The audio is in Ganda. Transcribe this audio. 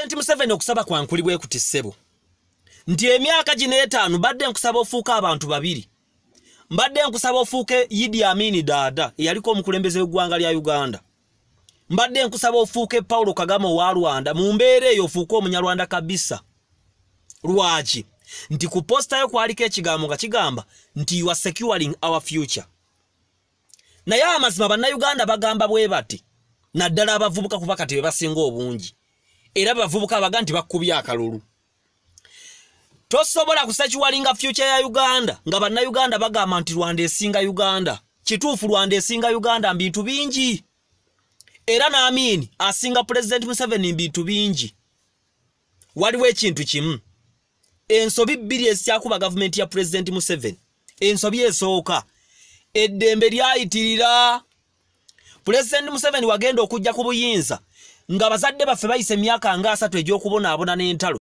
President Museveni okusaba kwankulibwe kuti ssebo nti emyaka gino 5 badde nkusaba ofuuka abantu babiri mbadde nkusaba ofuuke Idi Amin Dada eyaliko omukulembeze w'eggwanga lya Uganda mbadde nkusaba ofuuke Paulo Kagame wa Rwanda mu mbeera eyo ofuuke omunyarwanda kabisa lwaki nti ku posta yo kwaliko ekigambo nga kigamba nti you are securing our future naye amazima bannayuganda bagamba bwe bati naddala abavubuka kuba kati bebasinga obungi era abavubuka baga nti bakkubya akalulu tosobola kusecuringa future ya Uganda nga bannayuganda bagamba nti Rwanda esinga Uganda kituufu Rwanda esinga Uganda mbintu bingi era naamini asinga President Museveni mbintu bingi waliwo ekintu kimu ensobi bbiri ezikyakuba gavumenti ya President Museveni ensobi esooka eddembe lyayitirira President Museveni wagenda okujja ku buyinza nga bazadde baffe bayise emyaka nga 3 egy'okubonaabona n'entalo